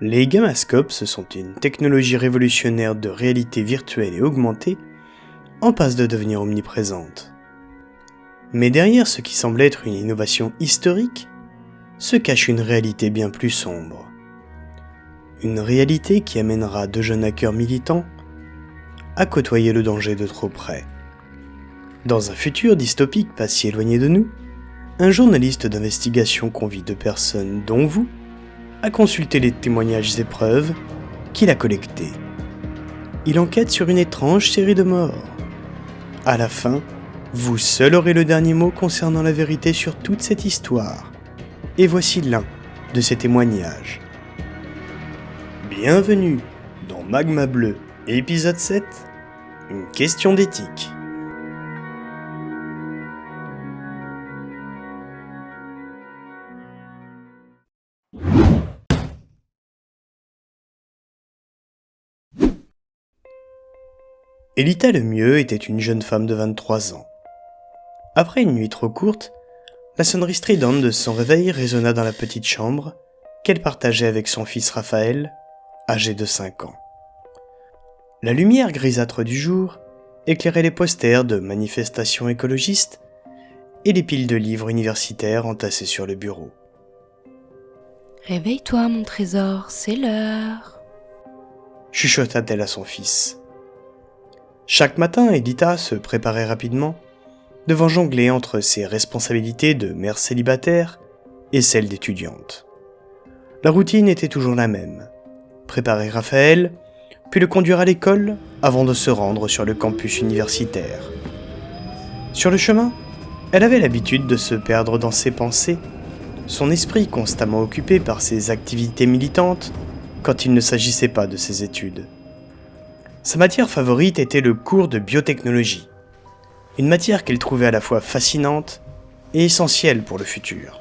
Les Gamascopes sont une technologie révolutionnaire de réalité virtuelle et augmentée en passe de devenir omniprésente. Mais derrière ce qui semble être une innovation historique, se cache une réalité bien plus sombre. Une réalité qui amènera deux jeunes hackers militants à côtoyer le danger de trop près. Dans un futur dystopique pas si éloigné de nous, un journaliste d'investigation convie deux personnes, dont vous, à consulter les témoignages et preuves qu'il a collectés. Il enquête sur une étrange série de morts. À la fin, vous seul aurez le dernier mot concernant la vérité sur toute cette histoire. Et voici l'un de ces témoignages. Bienvenue dans Magma Bleu, épisode 7, une question d'éthique. Elita Lemieux était une jeune femme de 23 ans. Après une nuit trop courte, la sonnerie stridente de son réveil résonna dans la petite chambre qu'elle partageait avec son fils Raphaël, âgé de 5 ans. La lumière grisâtre du jour éclairait les posters de manifestations écologistes et les piles de livres universitaires entassés sur le bureau. « Réveille-toi, mon trésor, c'est l'heure !» chuchota-t-elle à son fils. Chaque matin, Elita se préparait rapidement, devant jongler entre ses responsabilités de mère célibataire et celles d'étudiante. La routine était toujours la même. Préparer Raphaël, puis le conduire à l'école avant de se rendre sur le campus universitaire. Sur le chemin, elle avait l'habitude de se perdre dans ses pensées, son esprit constamment occupé par ses activités militantes quand il ne s'agissait pas de ses études. Sa matière favorite était le cours de biotechnologie, une matière qu'elle trouvait à la fois fascinante et essentielle pour le futur.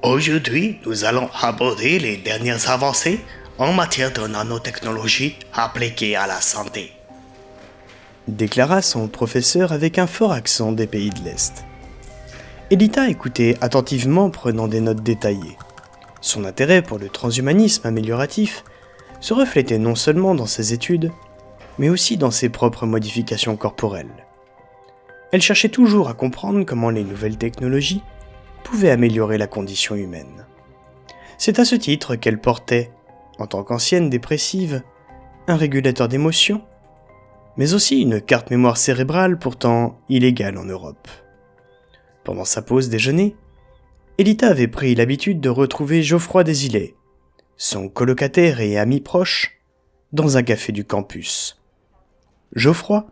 Aujourd'hui, nous allons aborder les dernières avancées en matière de nanotechnologie appliquée à la santé, déclara son professeur avec un fort accent des pays de l'Est. Elita écoutait attentivement, prenant des notes détaillées. Son intérêt pour le transhumanisme amélioratif se reflétait non seulement dans ses études, mais aussi dans ses propres modifications corporelles. Elle cherchait toujours à comprendre comment les nouvelles technologies pouvaient améliorer la condition humaine. C'est à ce titre qu'elle portait, en tant qu'ancienne dépressive, un régulateur d'émotions, mais aussi une carte mémoire cérébrale pourtant illégale en Europe. Pendant sa pause déjeuner, Elita avait pris l'habitude de retrouver Geoffroy Desilets, son colocataire et ami proche, dans un café du campus. Geoffroy,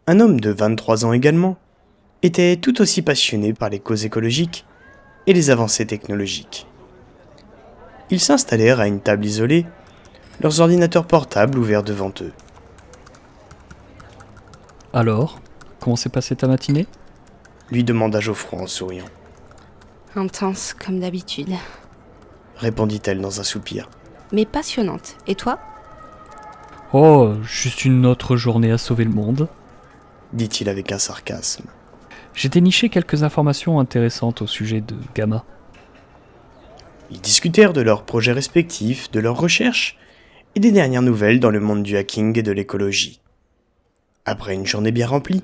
un homme de 23 ans également, était tout aussi passionné par les causes écologiques et les avancées technologiques. Ils s'installèrent à une table isolée, leurs ordinateurs portables ouverts devant eux. « Alors, comment s'est passée ta matinée ?» lui demanda Geoffroy en souriant. « Intense, comme d'habitude. » répondit-elle dans un soupir. « Mais passionnante. Et toi ?» ?»« Oh, juste une autre journée à sauver le monde. » dit-il avec un sarcasme. J'ai déniché quelques informations intéressantes au sujet de Gamma. Ils discutèrent de leurs projets respectifs, de leurs recherches et des dernières nouvelles dans le monde du hacking et de l'écologie. Après une journée bien remplie,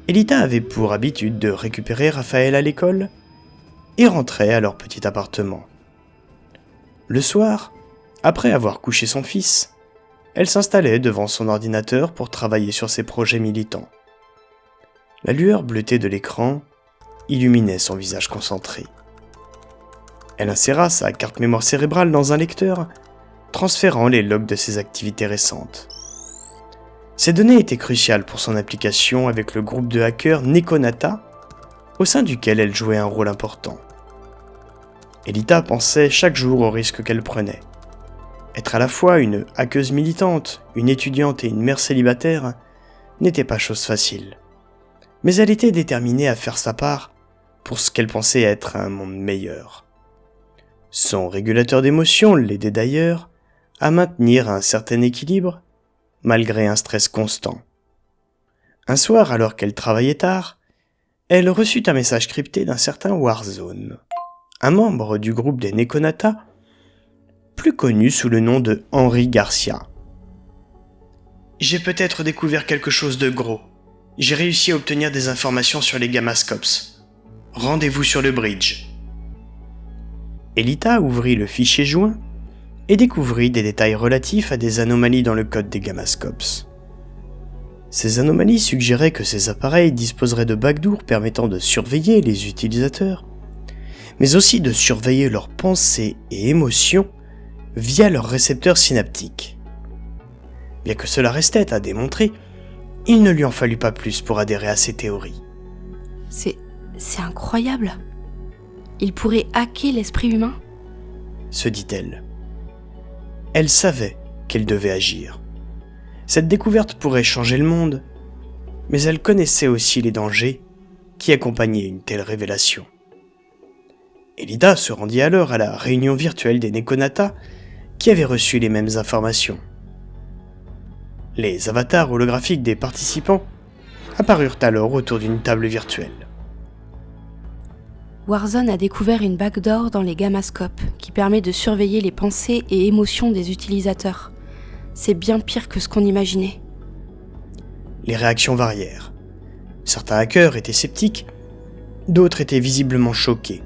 Elita avait pour habitude de récupérer Raphaël à l'école et rentrait à leur petit appartement. Le soir, après avoir couché son fils, elle s'installait devant son ordinateur pour travailler sur ses projets militants. La lueur bleutée de l'écran illuminait son visage concentré. Elle inséra sa carte mémoire cérébrale dans un lecteur, transférant les logs de ses activités récentes. Ces données étaient cruciales pour son application avec le groupe de hackers Nekonata, au sein duquel elle jouait un rôle important. Elita pensait chaque jour aux risques qu'elle prenait. Être à la fois une hackeuse militante, une étudiante et une mère célibataire n'était pas chose facile. Mais elle était déterminée à faire sa part pour ce qu'elle pensait être un monde meilleur. Son régulateur d'émotions l'aidait d'ailleurs à maintenir un certain équilibre malgré un stress constant. Un soir, alors qu'elle travaillait tard, elle reçut un message crypté d'un certain Warzone, un membre du groupe des Nekonata, plus connu sous le nom de Henry Garcia. J'ai peut-être découvert quelque chose de gros. J'ai réussi à obtenir des informations sur les Gammascopes. Rendez-vous sur le bridge. Elita ouvrit le fichier joint et découvrit des détails relatifs à des anomalies dans le code des Gammascopes. Ces anomalies suggéraient que ces appareils disposeraient de backdoors permettant de surveiller les utilisateurs, mais aussi de surveiller leurs pensées et émotions via leurs récepteurs synaptiques. Bien que cela restait à démontrer, il ne lui en fallut pas plus pour adhérer à ces théories. C'est incroyable. Il pourrait hacker l'esprit humain ? Se dit-elle. Elle savait qu'elle devait agir. Cette découverte pourrait changer le monde, mais elle connaissait aussi les dangers qui accompagnaient une telle révélation. Elita se rendit alors à la réunion virtuelle des Nekonata qui avaient reçu les mêmes informations. Les avatars holographiques des participants apparurent alors autour d'une table virtuelle. Warzone a découvert une backdoor dans les Gammascopes qui permet de surveiller les pensées et émotions des utilisateurs. C'est bien pire que ce qu'on imaginait. Les réactions varièrent. Certains hackers étaient sceptiques, d'autres étaient visiblement choqués.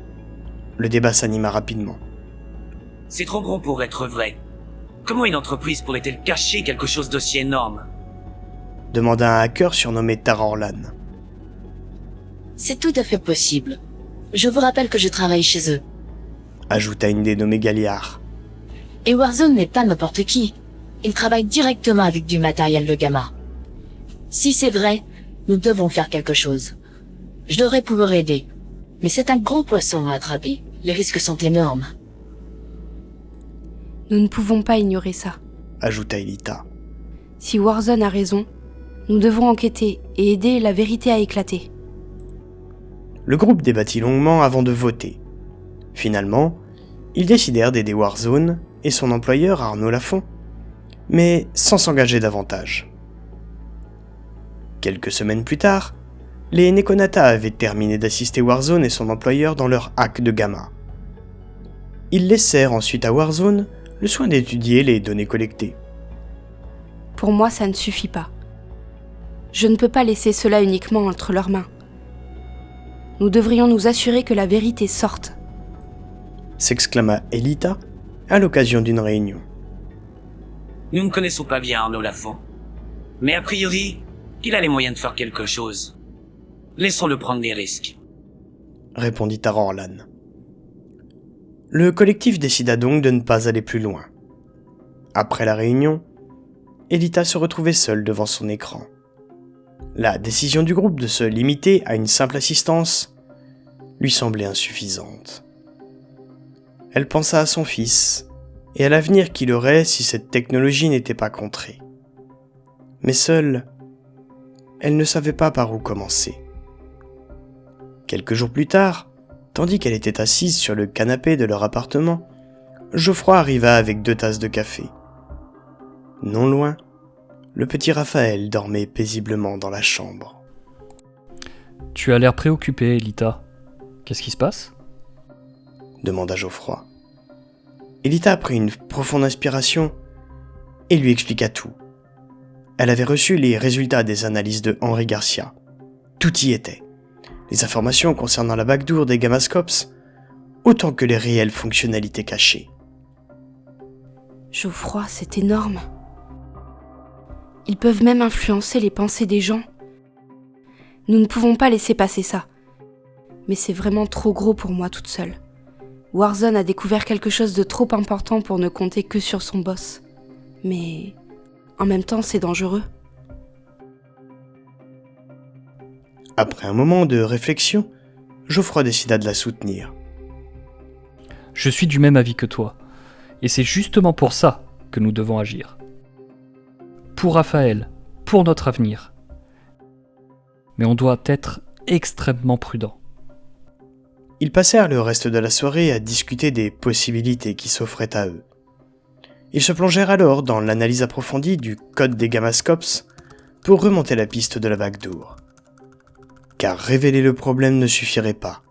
Le débat s'anima rapidement. C'est trop gros pour être vrai. Comment une entreprise pourrait-elle cacher quelque chose d'aussi énorme ? Demanda un hacker surnommé Tarorlan. C'est tout à fait possible. Je vous rappelle que je travaille chez eux. Ajouta une dénommée Galliard. Et Warzone n'est pas n'importe qui. Ils travaillent directement avec du matériel de Gamma. Si c'est vrai, nous devons faire quelque chose. Je devrais pouvoir aider. Mais c'est un gros poisson à attraper. Les risques sont énormes. Nous ne pouvons pas ignorer ça. Ajouta Elita. Si Warzone a raison, nous devons enquêter et aider la vérité à éclater. Le groupe débattit longuement avant de voter. Finalement, ils décidèrent d'aider Warzone et son employeur Arnaud Lafont, mais sans s'engager davantage. Quelques semaines plus tard, les Nekonata avaient terminé d'assister Warzone et son employeur dans leur hack de Gamma. Ils laissèrent ensuite à Warzone le soin d'étudier les données collectées. Pour moi, ça ne suffit pas. Je ne peux pas laisser cela uniquement entre leurs mains. Nous devrions nous assurer que la vérité sorte. S'exclama Elita à l'occasion d'une réunion. Nous ne connaissons pas bien Arnaud Lafont. Mais a priori, il a les moyens de faire quelque chose. Laissons-le prendre des risques. Répondit Tarorlan. Le collectif décida donc de ne pas aller plus loin. Après la réunion, Elita se retrouvait seule devant son écran. La décision du groupe de se limiter à une simple assistance lui semblait insuffisante. Elle pensa à son fils et à l'avenir qu'il aurait si cette technologie n'était pas contrée. Mais seule, elle ne savait pas par où commencer. Quelques jours plus tard, tandis qu'elle était assise sur le canapé de leur appartement, Geoffroy arriva avec 2 tasses de café. Non loin, le petit Raphaël dormait paisiblement dans la chambre. Tu as l'air préoccupée, Elita. Qu'est-ce qui se passe ? Demanda Geoffroy. Elita prit une profonde inspiration et lui expliqua tout. Elle avait reçu les résultats des analyses de Henry Garcia. Tout y était. Les informations concernant la backdoor des Gammascopes, autant que les réelles fonctionnalités cachées. Geoffroy, c'est énorme. Ils peuvent même influencer les pensées des gens. Nous ne pouvons pas laisser passer ça. Mais c'est vraiment trop gros pour moi toute seule. Warzone a découvert quelque chose de trop important pour ne compter que sur son boss. Mais en même temps, c'est dangereux. Après un moment de réflexion, Geoffroy décida de la soutenir. Je suis du même avis que toi. Et c'est justement pour ça que nous devons agir. Pour Raphaël, pour notre avenir. Mais on doit être extrêmement prudent. Ils passèrent le reste de la soirée à discuter des possibilités qui s'offraient à eux. Ils se plongèrent alors dans l'analyse approfondie du code des Gammascopes pour remonter la piste de la backdoor. Car révéler le problème ne suffirait pas.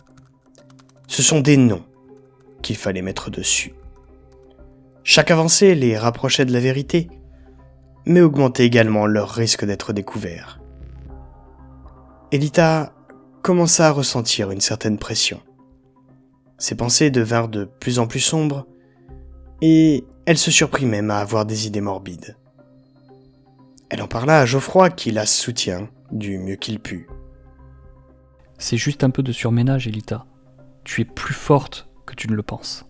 Ce sont des noms qu'il fallait mettre dessus. Chaque avancée les rapprochait de la vérité, mais augmentait également leur risque d'être découverts. Elita commença à ressentir une certaine pression. Ses pensées devinrent de plus en plus sombres, et elle se surprit même à avoir des idées morbides. Elle en parla à Geoffroy qui la soutient du mieux qu'il put. C'est juste un peu de surménage, Elita. Tu es plus forte que tu ne le penses.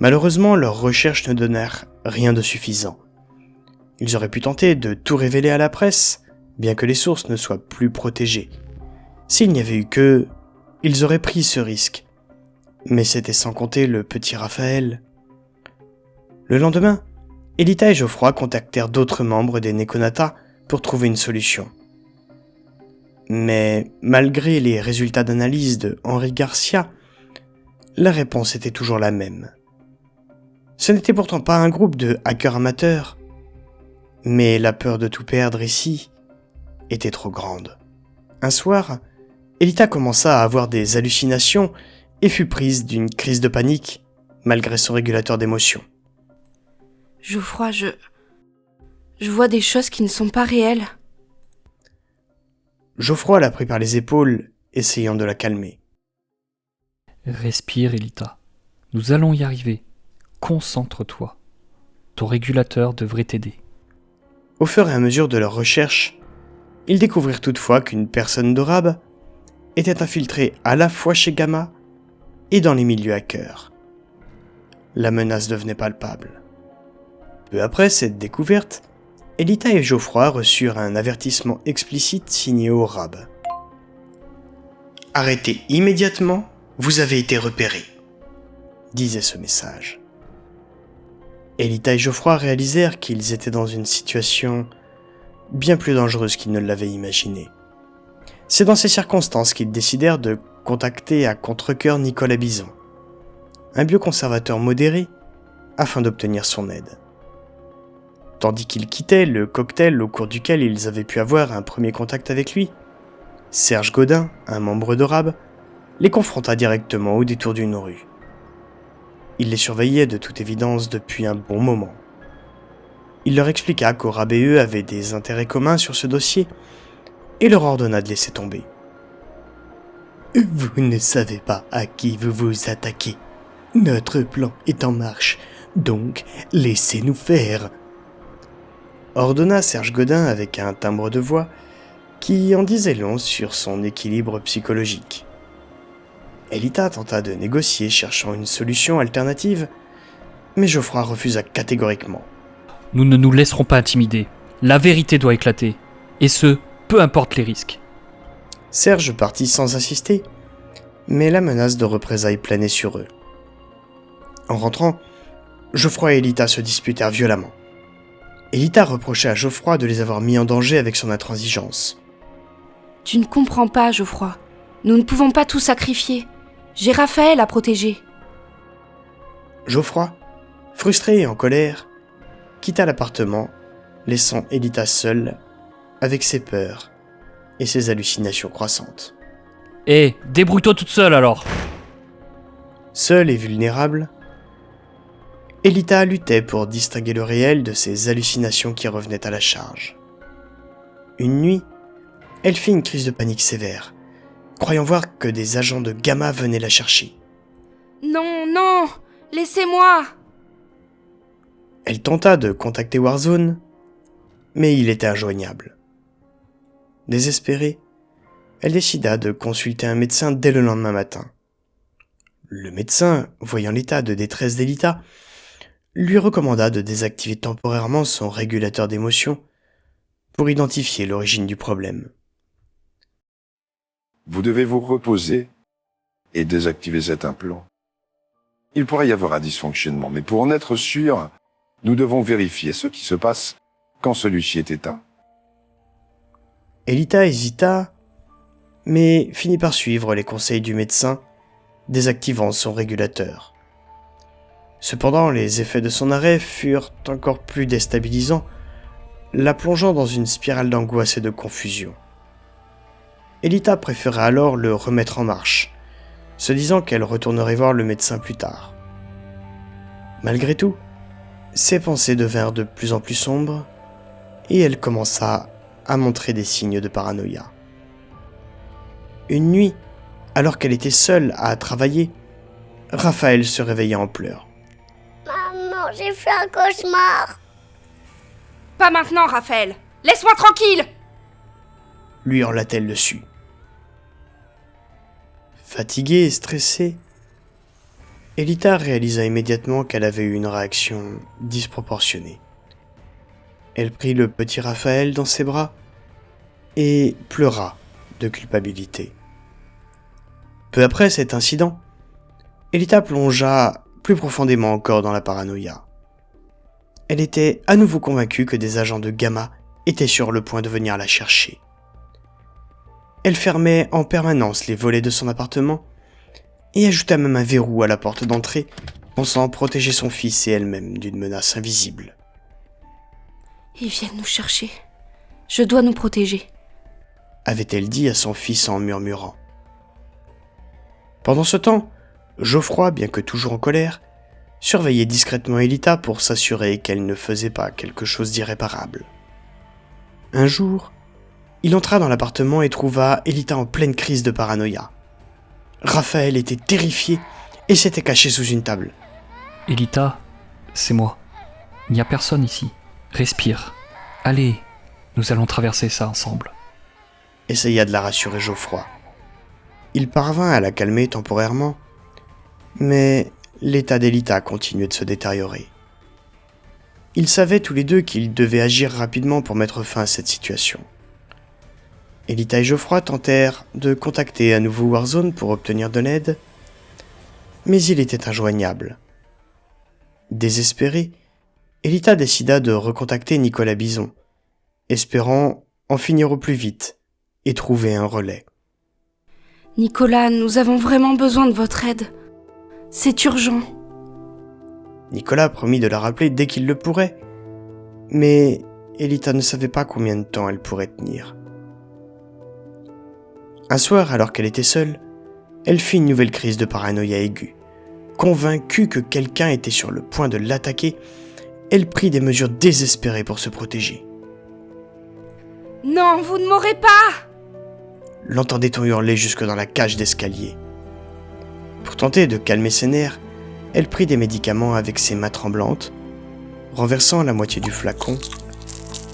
Malheureusement, leurs recherches ne donnèrent rien de suffisant. Ils auraient pu tenter de tout révéler à la presse, bien que les sources ne soient plus protégées. S'il n'y avait eu qu'eux, ils auraient pris ce risque. Mais c'était sans compter le petit Raphaël. Le lendemain, Elita et Geoffroy contactèrent d'autres membres des Nekonata pour trouver une solution. Mais malgré les résultats d'analyse de Henri Garcia, la réponse était toujours la même. Ce n'était pourtant pas un groupe de hackers amateurs, mais la peur de tout perdre ici était trop grande. Un soir, Elita commença à avoir des hallucinations et fut prise d'une crise de panique, malgré son régulateur d'émotions. Geoffroy, je vois des choses qui ne sont pas réelles. Geoffroy la prit par les épaules, essayant de la calmer. Respire, Elita. Nous allons y arriver. Concentre-toi. Ton régulateur devrait t'aider. Au fur et à mesure de leurs recherches, ils découvrirent toutefois qu'une personne d'Orab était infiltrée à la fois chez Gamma et dans les milieux hackers. La menace devenait palpable. Peu après cette découverte, Elita et Geoffroy reçurent un avertissement explicite signé Orab. « Arrêtez immédiatement, vous avez été repérés », disait ce message. Elita et Geoffroy réalisèrent qu'ils étaient dans une situation bien plus dangereuse qu'ils ne l'avaient imaginé. C'est dans ces circonstances qu'ils décidèrent de contacter à contre-cœur Nicolas Bison, un bioconservateur modéré, afin d'obtenir son aide. Tandis qu'ils quittaient le cocktail au cours duquel ils avaient pu avoir un premier contact avec lui, Serge Godin, un membre d'Orab, les confronta directement au détour d'une rue. Il les surveillait de toute évidence depuis un bon moment. Il leur expliqua qu'Orab et eux avaient des intérêts communs sur ce dossier et leur ordonna de laisser tomber. « Vous ne savez pas à qui vous vous attaquez. Notre plan est en marche, donc laissez-nous faire !» ordonna Serge Godin avec un timbre de voix qui en disait long sur son équilibre psychologique. Elita tenta de négocier, cherchant une solution alternative, mais Geoffroy refusa catégoriquement. Nous ne nous laisserons pas intimider. La vérité doit éclater. Et ce, peu importe les risques. Serge partit sans insister, mais la menace de représailles planait sur eux. En rentrant, Geoffroy et Elita se disputèrent violemment. Elita reprochait à Geoffroy de les avoir mis en danger avec son intransigeance. « Tu ne comprends pas, Geoffroy. Nous ne pouvons pas tout sacrifier. J'ai Raphaël à protéger. » Geoffroy, frustré et en colère, quitta l'appartement, laissant Elita seule, avec ses peurs et ses hallucinations croissantes. Hé, débrouille-toi toute seule alors. Seule et vulnérable, Elita luttait pour distinguer le réel de ses hallucinations qui revenaient à la charge. Une nuit, elle fit une crise de panique sévère, croyant voir que des agents de Gamma venaient la chercher. « Non, non, laissez-moi !» Elle tenta de contacter Warzone, mais il était injoignable. Désespérée, elle décida de consulter un médecin dès le lendemain matin. Le médecin, voyant l'état de détresse d'Elita, lui recommanda de désactiver temporairement son régulateur d'émotions pour identifier l'origine du problème. Vous devez vous reposer et désactiver cet implant. Il pourrait y avoir un dysfonctionnement, mais pour en être sûr, nous devons vérifier ce qui se passe quand celui-ci est éteint. Elita hésita, mais finit par suivre les conseils du médecin, désactivant son régulateur. Cependant, les effets de son arrêt furent encore plus déstabilisants, la plongeant dans une spirale d'angoisse et de confusion. Elita préféra alors le remettre en marche, se disant qu'elle retournerait voir le médecin plus tard. Malgré tout, ses pensées devinrent de plus en plus sombres et elle commença à montrer des signes de paranoïa. Une nuit, alors qu'elle était seule à travailler, Raphaël se réveilla en pleurs. Maman, j'ai fait un cauchemar. Pas maintenant, Raphaël. Laisse-moi tranquille. Lui hurla-t-elle dessus. Fatiguée et stressée, Elita réalisa immédiatement qu'elle avait eu une réaction disproportionnée. Elle prit le petit Raphaël dans ses bras et pleura de culpabilité. Peu après cet incident, Elita plongea plus profondément encore dans la paranoïa. Elle était à nouveau convaincue que des agents de Gamma étaient sur le point de venir la chercher. Elle fermait en permanence les volets de son appartement et ajouta même un verrou à la porte d'entrée, pensant protéger son fils et elle-même d'une menace invisible. Ils viennent nous chercher. Je dois nous protéger, avait-elle dit à son fils en murmurant. Pendant ce temps, Geoffroy, bien que toujours en colère, surveillait discrètement Elita pour s'assurer qu'elle ne faisait pas quelque chose d'irréparable. Un jour, il entra dans l'appartement et trouva Elita en pleine crise de paranoïa. Raphaël était terrifié et s'était caché sous une table. Elita, c'est moi. Il n'y a personne ici. Respire. Allez, nous allons traverser ça ensemble. Essaya de la rassurer Geoffroy. Il parvint à la calmer temporairement, mais l'état d'Elita continuait de se détériorer. Ils savaient tous les deux qu'ils devaient agir rapidement pour mettre fin à cette situation. Elita et Geoffroy tentèrent de contacter à nouveau Warzone pour obtenir de l'aide, mais il était injoignable. Désespérée, Elita décida de recontacter Nicolas Bison, espérant en finir au plus vite et trouver un relais. Nicolas, nous avons vraiment besoin de votre aide. C'est urgent. Nicolas promit de la rappeler dès qu'il le pourrait, mais Elita ne savait pas combien de temps elle pourrait tenir. Un soir, alors qu'elle était seule, elle fit une nouvelle crise de paranoïa aiguë. Convaincue que quelqu'un était sur le point de l'attaquer, elle prit des mesures désespérées pour se protéger. « Non, vous ne m'aurez pas !» L'entendait-on hurler jusque dans la cage d'escalier. Pour tenter de calmer ses nerfs, elle prit des médicaments avec ses mains tremblantes, renversant la moitié du flacon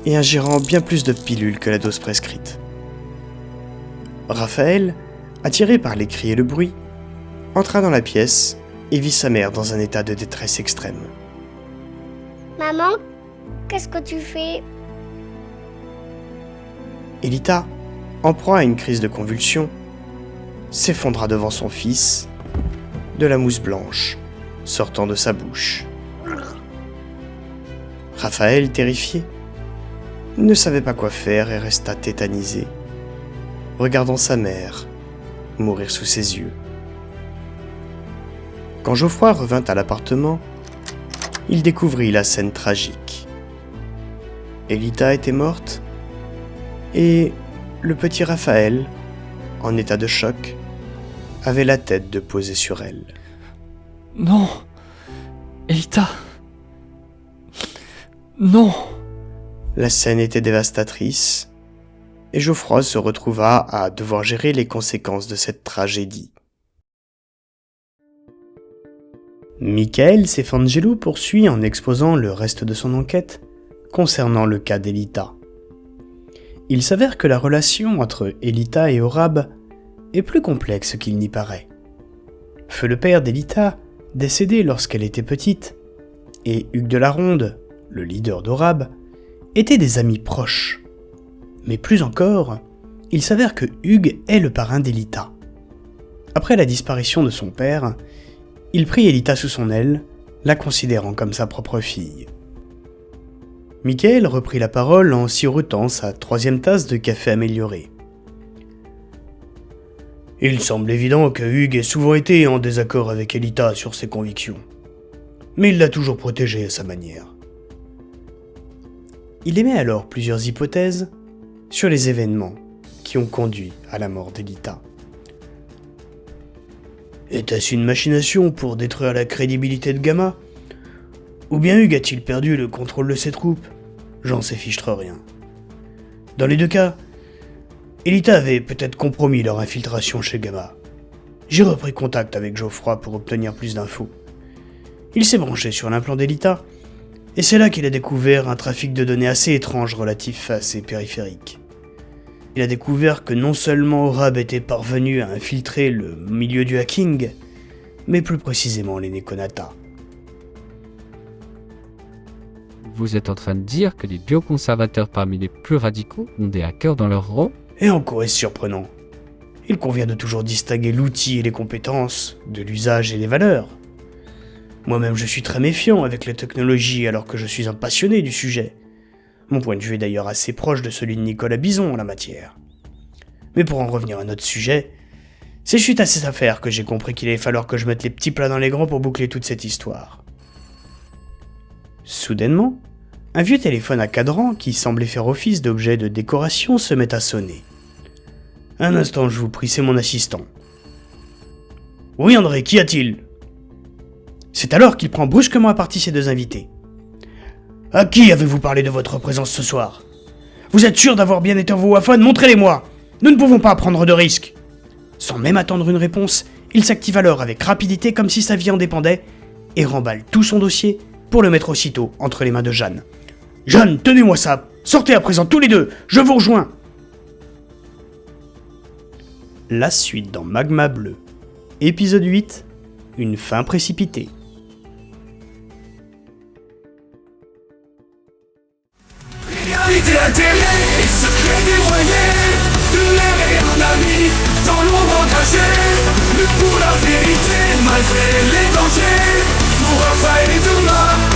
et ingérant bien plus de pilules que la dose prescrite. Raphaël, attiré par les cris et le bruit, entra dans la pièce et vit sa mère dans un état de détresse extrême. Maman, qu'est-ce que tu fais? Elita, en proie à une crise de convulsion, s'effondra devant son fils, de la mousse blanche sortant de sa bouche. Raphaël, terrifié, ne savait pas quoi faire et resta tétanisé, regardant sa mère mourir sous ses yeux. Quand Geoffroy revint à l'appartement, il découvrit la scène tragique. Elita était morte et le petit Raphaël, en état de choc, avait la tête de poser sur elle. Non, Elita. Non. La scène était dévastatrice et Geoffroy se retrouva à devoir gérer les conséquences de cette tragédie. Michael Sefangelo poursuit en exposant le reste de son enquête concernant le cas d'Elita. Il s'avère que la relation entre Elita et Orab est plus complexe qu'il n'y paraît. Feu le père d'Elita, décédé lorsqu'elle était petite, et Hugues de la Ronde, le leader d'Orab, étaient des amis proches. Mais plus encore, il s'avère que Hugues est le parrain d'Elita. Après la disparition de son père, il prit Elita sous son aile, la considérant comme sa propre fille. Michael reprit la parole en sirotant sa 3e tasse de café amélioré. Il semble évident que Hugues ait souvent été en désaccord avec Elita sur ses convictions, mais il l'a toujours protégée à sa manière. Il émet alors plusieurs hypothèses sur les événements qui ont conduit à la mort d'Elita. Était-ce une machination pour détruire la crédibilité de Gamma, Ou bien Hugues a-t-il perdu le contrôle de ses troupes? J'en sais fichtre rien. Dans les deux cas, Elita avait peut-être compromis leur infiltration chez Gamma. J'ai repris contact avec Geoffroy pour obtenir plus d'infos. Il s'est branché sur l'implant d'Elita, et c'est là qu'il a découvert un trafic de données assez étrange relatif à ses périphériques. Il a découvert que non seulement Orab était parvenu à infiltrer le milieu du hacking, mais plus précisément les Nekonata. Vous êtes en train de dire que les bioconservateurs parmi les plus radicaux ont des hackers dans leur rang? Et encore est-ce surprenant. Il convient de toujours distinguer l'outil et les compétences, de l'usage et les valeurs. Moi-même je suis très méfiant avec les technologies alors que je suis un passionné du sujet. Mon point de vue est d'ailleurs assez proche de celui de Nicolas Bison en la matière. Mais pour en revenir à notre sujet, c'est suite à cette affaire que j'ai compris qu'il allait falloir que je mette les petits plats dans les grands pour boucler toute cette histoire. Soudainement, un vieux téléphone à cadran qui semblait faire office d'objet de décoration se met à sonner. Un instant, je vous prie, c'est mon assistant. Oui, André, qu'y a-t-il? C'est alors qu'il prend brusquement à partie ses deux invités. À qui avez-vous parlé de votre présence ce soir? Vous êtes sûr d'avoir bien éteint vos wafons? Montrez-les-moi! Nous ne pouvons pas prendre de risques. Sans même attendre une réponse, il s'active alors avec rapidité comme si sa vie en dépendait et remballe tout son dossier pour le mettre aussitôt entre les mains de Jeanne. Jeanne, tenez-moi ça! Sortez à présent tous les deux! Je vous rejoins! La suite dans Magma Bleu. Épisode 8. Une fin précipitée. Réalité altérée, secret dévoyé, de l'air et un ami, dans l'ombre engagée, lutte pour la vérité, malgré les dangers, pour Raphaël et Thomas.